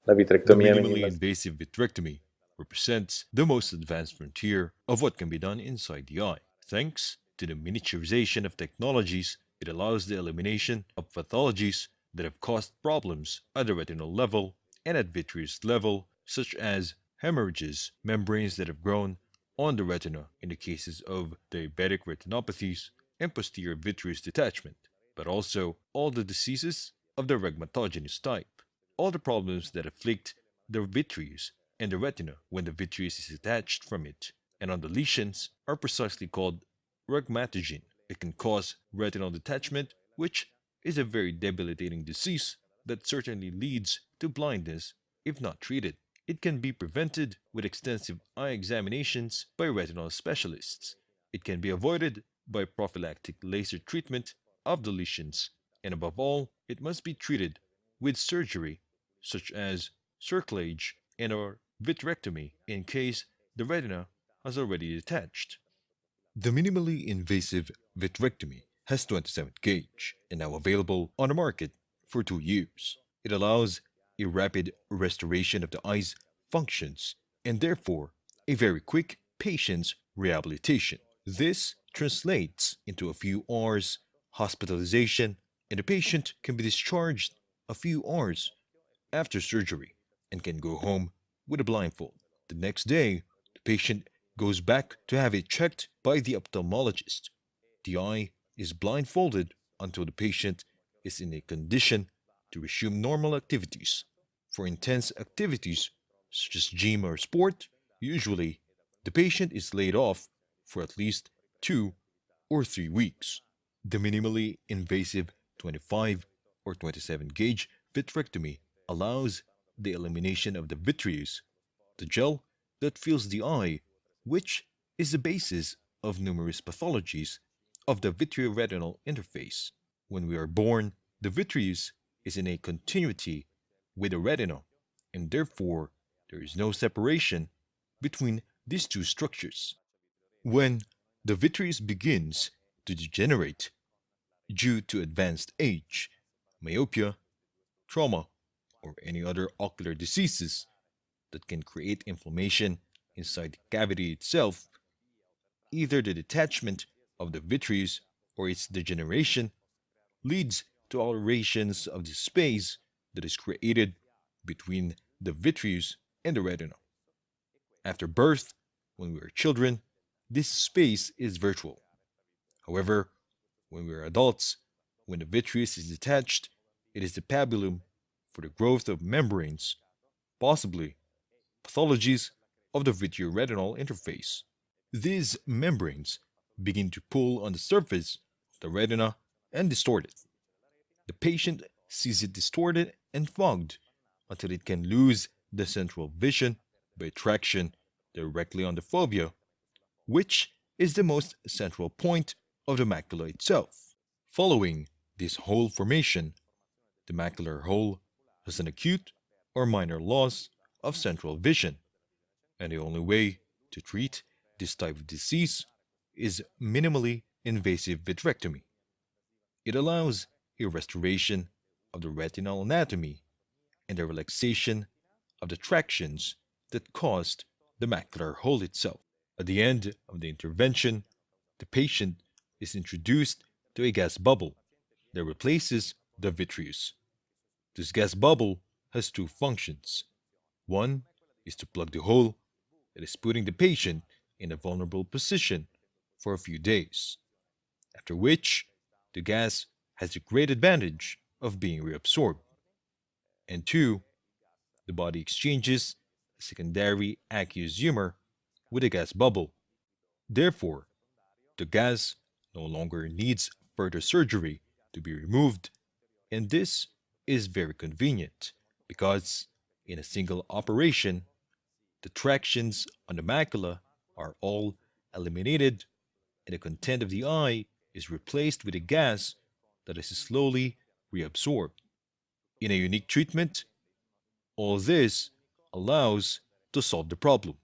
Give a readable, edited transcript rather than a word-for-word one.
La The vitrectomía minimally mínima. invasive vitrectomy represents the most advanced frontier of what can be done inside the eye. Thanks to the miniaturization of technologies, it allows the elimination of pathologies that have caused problems at the retinal level and at vitreous level, such as hemorrhages, membranes that have grown on the retina in the cases of diabetic retinopathies and posterior vitreous detachment, but also all the diseases of the rhegmatogenous type, all the problems that afflict the vitreous and the retina when the vitreous is detached from it, and on the lesions are precisely called rhegmatogene. It can cause retinal detachment, which is a very debilitating disease that certainly leads to blindness if not treated. It can be prevented with extensive eye examinations by retinal specialists. It can be avoided by prophylactic laser treatment of the lesions, and above all, it must be treated with surgery such as cerclage and or vitrectomy in case the retina has already detached. The minimally invasive vitrectomy has 27 gauge and now available on the market for 2 years. It allows a rapid restoration of the eye's functions and therefore a very quick patient's rehabilitation. This translates into a few hours hospitalization and the patient can be discharged a few hours after surgery and can go home with a blindfold. The next day, the patient goes back to have it checked by the ophthalmologist. The eye is blindfolded until the patient is in a condition to resume normal activities. For intense activities such as gym or sport, usually the patient is laid off for at least 2 or 3 weeks. The minimally invasive 25 or 27 gauge vitrectomy allows the elimination of the vitreous, the gel that fills the eye, which is the basis of numerous pathologies of the vitreoretinal interface. When we are born, the vitreous is in a continuity with the retina, and therefore there is no separation between these two structures. When the vitreous begins to degenerate due to advanced age, myopia, trauma, or any other ocular diseases that can create inflammation inside the cavity itself, either the detachment of the vitreous or its degeneration leads to alterations of the space that is created between the vitreous and the retina. After birth, when we are children, this space is virtual. However, when we are adults, when the vitreous is detached, it is the pabulum for the growth of membranes, possibly pathologies of the vitreoretinal interface. These membranes begin to pull on the surface of the retina and distort it. The patient sees it distorted and fogged until it can lose the central vision by traction directly on the fovea, which is the most central point of the macula itself. Following this hole formation, the macular hole has an acute or minor loss of central vision, and the only way to treat this type of disease is minimally invasive vitrectomy. It allows a restoration of the retinal anatomy and the relaxation of the tractions that caused the macular hole itself. At the end of the intervention, the patient is introduced to a gas bubble that replaces the vitreous. This gas bubble has two functions. One is to plug the hole that is putting the patient in a vulnerable position for a few days, after which the gas has the great advantage of being reabsorbed. And two, the body exchanges a secondary aqueous humor with a gas bubble. Therefore, the gas no longer needs further surgery to be removed, and this is very convenient because in a single operation, the tractions on the macula are all eliminated and the content of the eye is replaced with a gas that is slowly reabsorbed. In a unique treatment, all this allows to solve the problem.